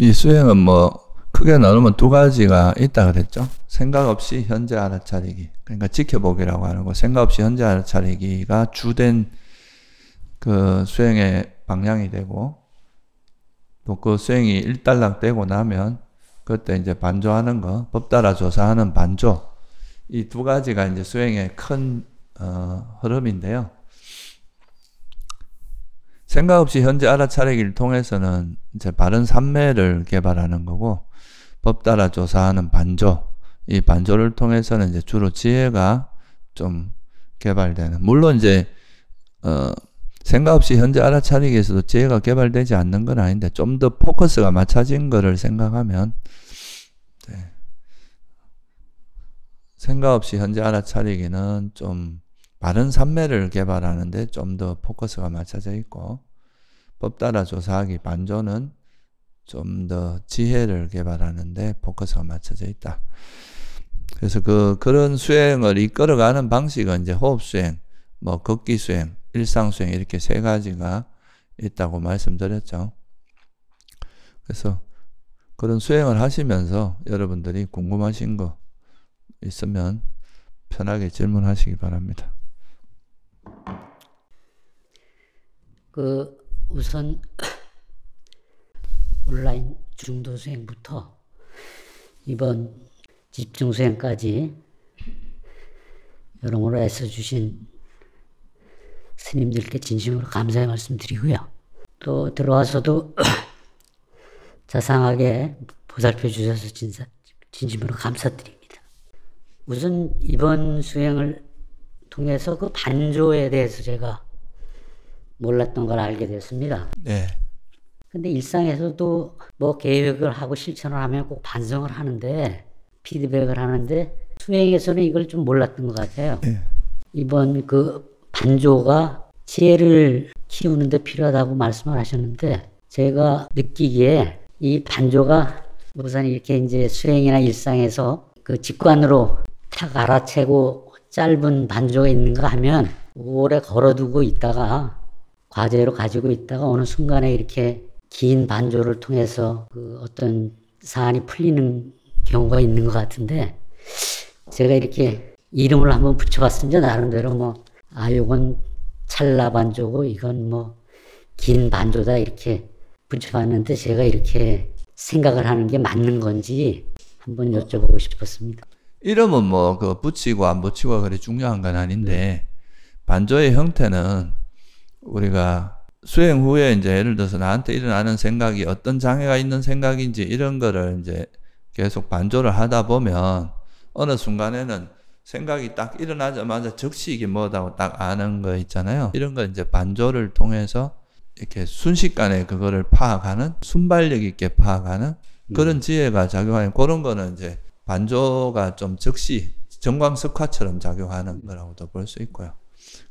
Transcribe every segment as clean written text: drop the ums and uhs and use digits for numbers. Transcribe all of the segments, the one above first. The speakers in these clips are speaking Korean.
이 수행은 뭐 크게 나누면 두 가지가 있다 그랬죠. 생각 없이 현재 알아차리기, 그러니까 지켜보기라고 하는 거. 생각 없이 현재 알아차리기가 주된 그 수행의 방향이 되고, 또 그 수행이 일단락되고 나면 그때 이제 반조하는 거, 법 따라 조사하는 반조, 이 두 가지가 이제 수행의 큰 흐름인데요. 생각 없이 현재 알아차리기를 통해서는 이제 바른 삼매를 개발하는 거고, 법 따라 조사하는 반조, 이 반조를 통해서는 이제 주로 지혜가 좀 개발되는, 물론 이제 생각 없이 현재 알아차리기에서도 지혜가 개발되지 않는 건 아닌데, 좀 더 포커스가 맞춰진 거를 생각하면, 네. 생각 없이 현재 알아차리기는 좀 바른 삼매를 개발하는데 좀 더 포커스가 맞춰져 있고, 법 따라 조사하기 반조는 좀 더 지혜를 개발하는데 포커스가 맞춰져 있다. 그래서 그런 수행을 이끌어가는 방식은 이제 호흡수행, 뭐 걷기수행, 일상수행, 이렇게 세 가지가 있다고 말씀드렸죠. 그래서 그런 수행을 하시면서 여러분들이 궁금하신 거 있으면 편하게 질문하시기 바랍니다. 우선 온라인 중도 수행부터 이번 집중 수행까지 여러모로 애써주신 스님들께 진심으로 감사의 말씀드리고요. 또 들어와서도 자상하게 보살펴 주셔서 진심으로 감사드립니다. 우선 이번 수행을 통해서 그 반조에 대해서 제가 몰랐던 걸 알게 됐습니다. 네. 근데 일상에서도 뭐 계획을 하고 실천을 하면 꼭 반성을 하는데, 피드백을 하는데, 수행에서는 이걸 좀 몰랐던 것 같아요. 네. 이번 그 반조가 지혜를 키우는데 필요하다고 말씀을 하셨는데, 제가 느끼기에 이 반조가 우선 이렇게 이제 수행이나 일상에서 그 직관으로 탁 알아채고 짧은 반조가 있는가 하면 오래 걸어두고 있다가 과제로 가지고 있다가 어느 순간에 이렇게 긴 반조를 통해서 그 어떤 사안이 풀리는 경우가 있는 것 같은데, 제가 이렇게 이름을 한번 붙여봤습니다. 나름대로 뭐, 요건 찰나 반조고 이건 뭐 긴 반조다 이렇게 붙여봤는데, 제가 이렇게 생각을 하는 게 맞는 건지 한번 여쭤보고 싶었습니다. 이름은 뭐 그 붙이고 안 붙이고 그래 중요한 건 아닌데, 반조의 형태는 우리가 수행 후에 이제 예를 들어서 나한테 일어나는 생각이 어떤 장애가 있는 생각인지 이런 거를 이제 계속 반조를 하다 보면 어느 순간에는 생각이 딱 일어나자마자 즉시 이게 뭐다고 딱 아는 거 있잖아요. 이런 거 이제 반조를 통해서 이렇게 순식간에 그거를 파악하는, 순발력 있게 파악하는 그런 지혜가 작용하는, 그런 거는 이제 반조가 좀 즉시 정광석화처럼 작용하는 거라고도 볼 수 있고요.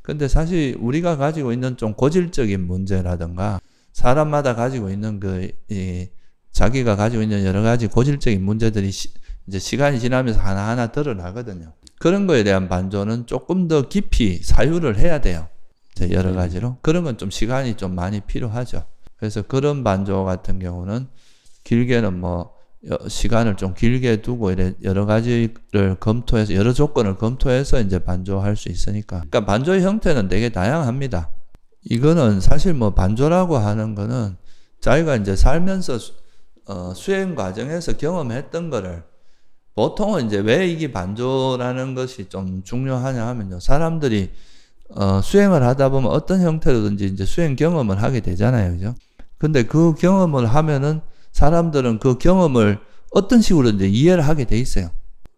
근데 사실 우리가 가지고 있는 좀 고질적인 문제라든가 사람마다 가지고 있는 자기가 가지고 있는 여러 가지 고질적인 문제들이 이제 시간이 지나면서 하나하나 드러나거든요. 그런 거에 대한 반조는 조금 더 깊이 사유를 해야 돼요. 여러 가지로. 그런 건 좀 시간이 좀 많이 필요하죠. 그래서 그런 반조 같은 경우는 길게는 뭐 시간을 좀 길게 두고 이래 여러 가지를 검토해서 여러 조건을 검토해서 이제 반조할 수 있으니까. 그러니까 반조의 형태는 되게 다양합니다. 이거는 사실 뭐 반조라고 하는 거는 자기가 이제 살면서 수행 과정에서 경험했던 거를, 보통은 이제 왜 이게 반조라는 것이 좀 중요하냐 하면요, 사람들이 수행을 하다 보면 어떤 형태로든지 이제 수행 경험을 하게 되잖아요, 그죠? 근데 그 경험을 하면은 사람들은 그 경험을 어떤 식으로든지 이해를 하게 돼 있어요.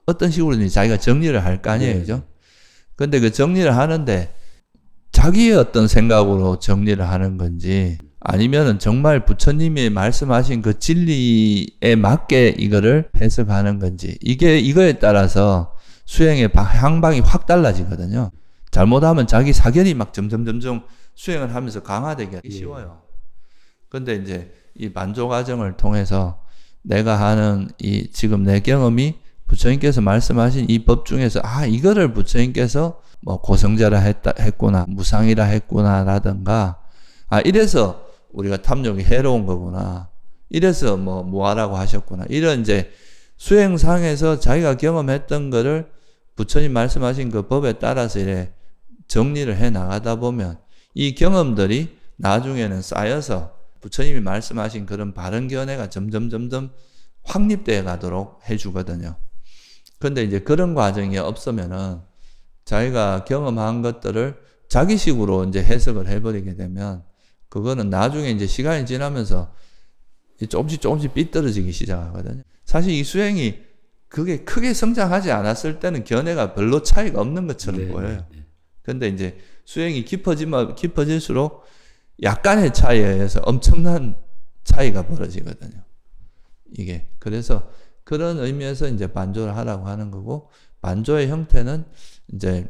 어떤 식으로든지 자기가 정리를 할 거 아니에요, 그죠? 근데 그 정리를 하는데 자기의 어떤 생각으로 정리를 하는 건지, 아니면은 정말 부처님이 말씀하신 그 진리에 맞게 이거를 해석하는 건지, 이거에 따라서 수행의 향방이 확 달라지거든요. 잘못하면 자기 사견이 막 점점 수행을 하면서 강화되기 쉬워요. 근데 이제 이 반조 과정을 통해서 내가 하는 지금 내 경험이 부처님께서 말씀하신 이 법 중에서 이거를 부처님께서 뭐 고성자라 했구나, 무상이라 했구나 라든가, 이래서 우리가 탐욕이 해로운 거구나, 이래서 뭐 하라고 하셨구나. 이런 이제 수행상에서 자기가 경험했던 거를 부처님 말씀하신 그 법에 따라서 이래 정리를 해 나가다 보면 이 경험들이 나중에는 쌓여서 부처님이 말씀하신 그런 바른 견해가 점점 확립되어 가도록 해주거든요. 근데 이제 그런 과정이 없으면은 자기가 경험한 것들을 자기식으로 이제 해석을 해버리게 되면 그거는 나중에 이제 시간이 지나면서 조금씩 삐뚤어지기 시작하거든요. 사실 이 수행이 그게 크게 성장하지 않았을 때는 견해가 별로 차이가 없는 것처럼 보여요. 근데 이제 수행이 깊어질수록 약간의 차이에 의해서 엄청난 차이가 벌어지거든요. 이게. 그래서 그런 의미에서 이제 반조를 하라고 하는 거고, 반조의 형태는 이제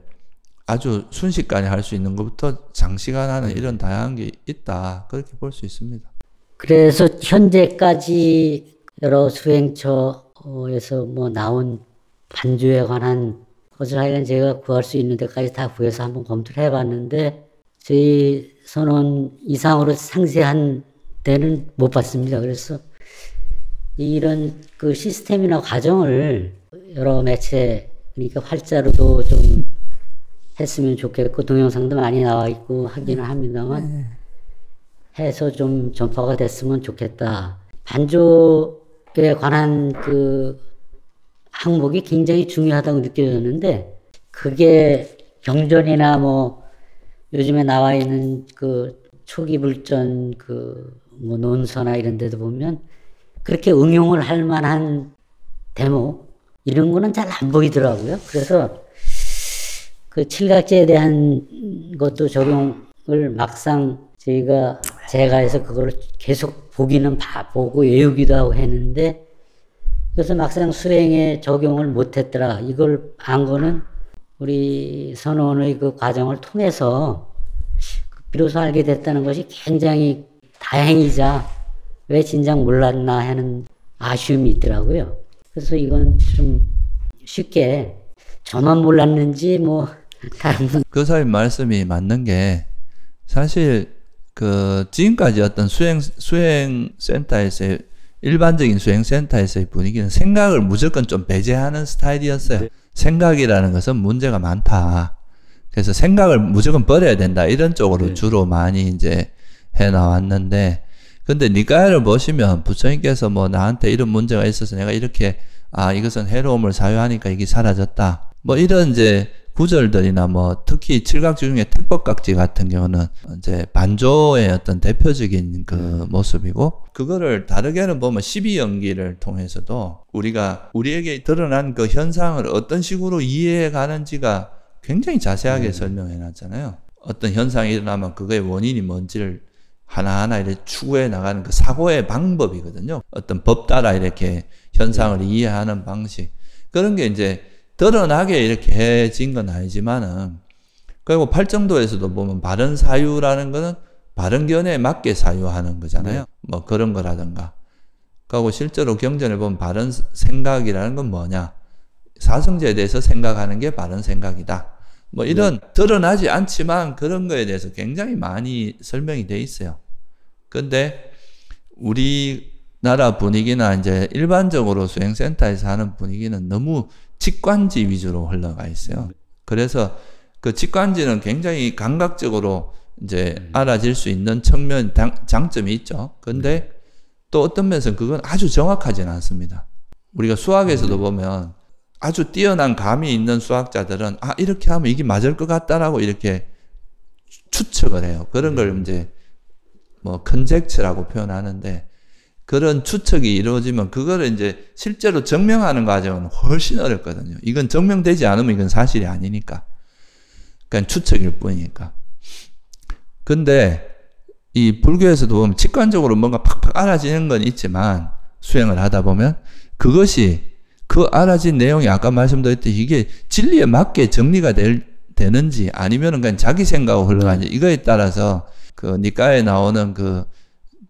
아주 순식간에 할 수 있는 것부터 장시간 하는 이런 다양한 게 있다. 그렇게 볼 수 있습니다. 그래서 현재까지 여러 수행처에서 뭐 나온 반조에 관한 것을 하여간 제가 구할 수 있는 데까지 다 구해서 한번 검토를 해봤는데 저희 선원 이상으로 상세한 데는 못 봤습니다. 그래서 이런 그 시스템이나 과정을 여러 매체, 그러니까 활자로도 좀 했으면 좋겠고, 동영상도 많이 나와 있고 하기는 합니다만, 해서 좀 전파가 됐으면 좋겠다. 반조에 관한 그 항목이 굉장히 중요하다고 느껴졌는데, 그게 경전이나 뭐 요즘에 나와 있는 그 초기 불전 그 뭐 논서나 이런 데도 보면 그렇게 응용을 할 만한 대목 이런 거는 잘 안 보이더라고요. 그래서 그 칠각제에 대한 것도 적용을 막상 제가 해서 그걸 계속 보기는 보고 외우기도 하고 했는데, 그래서 막상 수행에 적용을 못했더라. 이걸 안 거는 우리 선원의 그 과정을 통해서 비로소 알게 됐다는 것이 굉장히 다행이자 왜 진작 몰랐나 하는 아쉬움이 있더라고요. 그래서 이건 좀 쉽게 저만 몰랐는지 뭐 다른 교사님 말씀이 맞는 게, 사실 그 지금까지 어떤 수행센터에서의 일반적인 수행센터에서의 분위기는 생각을 무조건 좀 배제하는 스타일이었어요. 네. 생각이라는 것은 문제가 많다. 그래서 생각을 무조건 버려야 된다. 이런 쪽으로 네. 주로 많이 이제 해 나왔는데, 근데 니까야를 보시면 부처님께서 뭐 나한테 이런 문제가 있어서 내가 이렇게 이것은 해로움을 사유하니까 이게 사라졌다. 뭐 이런 이제 구절들이나 뭐 특히 칠각지 중에 택법각지 같은 경우는 이제 반조의 어떤 대표적인 그 모습이고, 그거를 다르게는 보면 12연기를 통해서도 우리에게 드러난 그 현상을 어떤 식으로 이해해 가는지가 굉장히 자세하게 설명해 놨잖아요. 어떤 현상이 일어나면 그거의 원인이 뭔지를 하나하나 이렇게 추구해 나가는 그 사고의 방법이거든요. 어떤 법 따라 이렇게 현상을 이해하는 방식. 그런 게 이제 드러나게 이렇게 해진 건 아니지만은, 그리고 팔정도에서도 보면 바른 사유라는 거는 바른 견해에 맞게 사유하는 거잖아요. 네. 뭐 그런 거라든가. 그리고 실제로 경전에 보면 바른 생각이라는 건 뭐냐. 사성제에 대해서 생각하는 게 바른 생각이다. 뭐 이런 드러나지 않지만 그런 거에 대해서 굉장히 많이 설명이 돼 있어요. 근데 우리나라 분위기나 이제 일반적으로 수행센터에서 하는 분위기는 너무 직관지 위주로 흘러가 있어요. 그래서 그 직관지는 굉장히 감각적으로 이제 알아질 수 있는 측면, 장점이 있죠. 근데 또 어떤 면에서는 그건 아주 정확하지는 않습니다. 우리가 수학에서도 보면 아주 뛰어난 감이 있는 수학자들은 이렇게 하면 이게 맞을 것 같다라고 이렇게 추측을 해요. 그런 걸 이제 뭐 컨젝처라고 표현하는데, 그런 추측이 이루어지면 그거를 이제 실제로 증명하는 과정은 훨씬 어렵거든요. 이건 증명되지 않으면 이건 사실이 아니니까. 그러니까 추측일 뿐이니까. 근데 이 불교에서도 보면 직관적으로 뭔가 팍팍 알아지는 건 있지만, 수행을 하다 보면 그것이 그 알아진 내용이 아까 말씀드렸듯이 이게 진리에 맞게 정리가 되는지 아니면은 그냥 자기 생각으로 흘러가는지, 이거에 따라서 그 니까에 나오는 그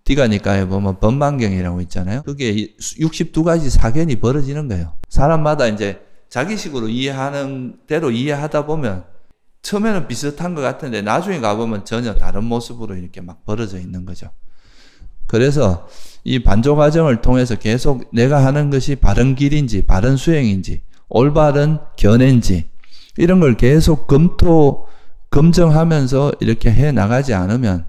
디가 니까에 보면 법만경이라고 있잖아요. 그게 62가지 사견이 벌어지는 거예요. 사람마다 이제 자기식으로 이해하는 대로 이해하다 보면 처음에는 비슷한 것 같은데 나중에 가보면 전혀 다른 모습으로 이렇게 막 벌어져 있는 거죠. 그래서 이 반조 과정을 통해서 계속 내가 하는 것이 바른 길인지, 바른 수행인지, 올바른 견해인지, 이런 걸 계속 검증하면서 이렇게 해 나가지 않으면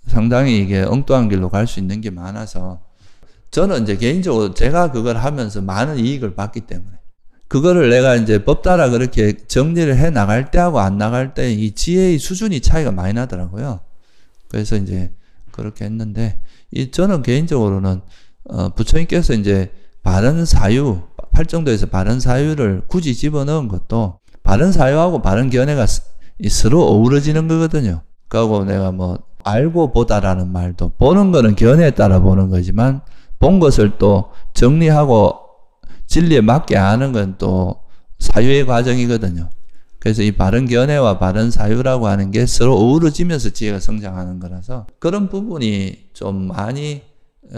상당히 이게 엉뚱한 길로 갈 수 있는 게 많아서, 저는 이제 개인적으로 제가 그걸 하면서 많은 이익을 받기 때문에, 그거를 내가 이제 법 따라 그렇게 정리를 해 나갈 때하고 안 나갈 때 이 지혜의 수준이 차이가 많이 나더라고요. 그래서 이제 그렇게 했는데, 저는 개인적으로는, 부처님께서 이제 바른 사유, 팔정도에서 바른 사유를 굳이 집어넣은 것도, 바른 사유하고 바른 견해가 서로 어우러지는 거거든요. 그리고 내가 뭐, 알고 보다라는 말도, 보는 거는 견해에 따라 보는 거지만, 본 것을 또 정리하고 진리에 맞게 하는 건 또 사유의 과정이거든요. 그래서 이 바른 견해와 바른 사유라고 하는 게 서로 어우러지면서 지혜가 성장하는 거라서, 그런 부분이 좀 많이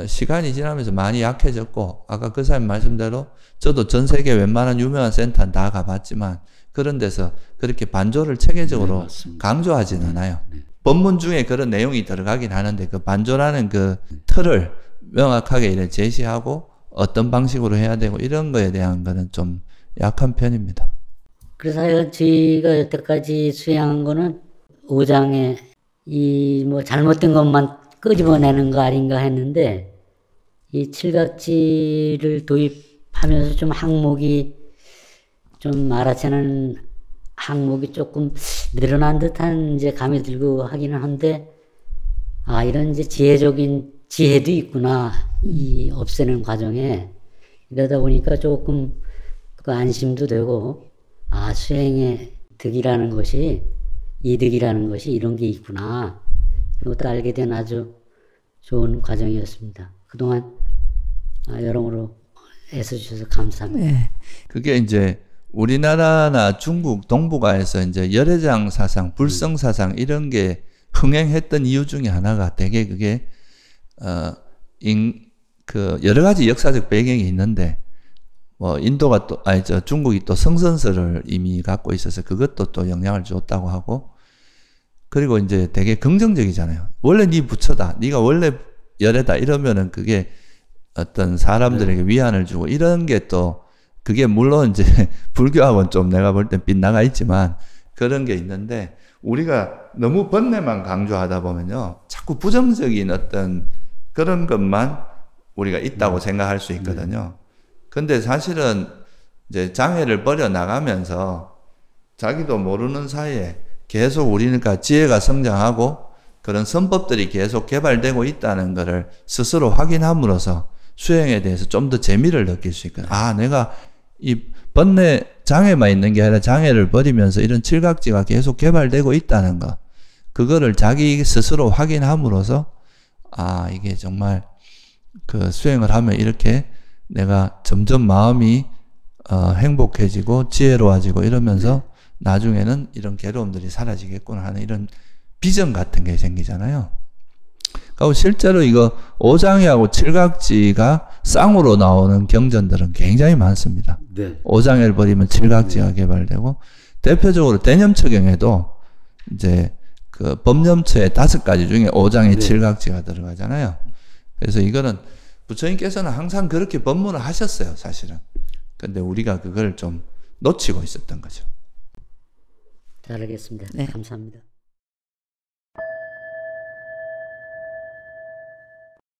시간이 지나면서 많이 약해졌고, 아까 그 사람 말씀대로 저도 전 세계 웬만한 유명한 센터는 다 가봤지만 그런 데서 그렇게 반조를 체계적으로 강조하진 않아요. 법문 중에 그런 내용이 들어가긴 하는데 그 반조라는 그 틀을 명확하게 이렇게 제시하고 어떤 방식으로 해야 되고 이런 거에 대한 거는 좀 약한 편입니다. 그래서 저희가 여태까지 수행한 거는 5장에 이 뭐 잘못된 것만 끄집어내는 거 아닌가 했는데, 이 칠각지를 도입하면서 좀 항목이 좀 알아채는 항목이 조금 늘어난 듯한 이제 감이 들고 하기는 한데, 아, 이런 이제 지혜적인 지혜도 있구나, 이 없애는 과정에. 이러다 보니까 조금 그 안심도 되고, 아, 수행의 득이라는 것이, 이득이라는 것이 이런 게 있구나, 이것도 알게 된 아주 좋은 과정이었습니다. 그동안 여러모로 애써주셔서 감사합니다. 네. 그게 이제 우리나라나 중국 동북아에서 이제 열애장 사상, 불성 사상 이런 게 흥행했던 이유 중에 하나가 되게 그게 그 여러 가지 역사적 배경이 있는데, 뭐 인도가 또 중국이 또 성선설을 이미 갖고 있어서 그것도 또 영향을 줬다고 하고, 그리고 이제 되게 긍정적이잖아요. 원래 네 부처다, 네가 원래 열애다 이러면은 그게 어떤 사람들에게 위안을 주고 이런 게 또 그게 물론 이제 불교하고는 좀 내가 볼 땐 빗나가 있지만 그런 게 있는데, 우리가 너무 번뇌만 강조하다 보면요 자꾸 부정적인 어떤 그런 것만 우리가 있다고 생각할 수 있거든요. 근데 사실은 이제 장애를 버려 나가면서 자기도 모르는 사이에 계속 우리가 지혜가 성장하고 그런 선법들이 계속 개발되고 있다는 것을 스스로 확인함으로써 수행에 대해서 좀 더 재미를 느낄 수 있거든요. 아, 내가 이 번뇌 장애만 있는 게 아니라 장애를 버리면서 이런 칠각지가 계속 개발되고 있다는 것, 그거를 자기 스스로 확인함으로써 아, 이게 정말 그 수행을 하면 이렇게 내가 점점 마음이 행복해지고 지혜로워지고 이러면서 나중에는 이런 괴로움들이 사라지겠구나 하는 이런 비전 같은 게 생기잖아요. 그리고 실제로 이거 오장애하고 칠각지가 쌍으로 나오는 경전들은 굉장히 많습니다. 네. 오장애를 버리면 칠각지가 개발되고, 대표적으로 대념처경에도 이제 그 법념처의 5가지 중에 오장애 칠각지가 들어가잖아요. 그래서 이거는 부처님께서는 항상 그렇게 법문을 하셨어요, 사실은. 근데 우리가 그걸 좀 놓치고 있었던 거죠. 잘 알겠습니다. 네. 감사합니다.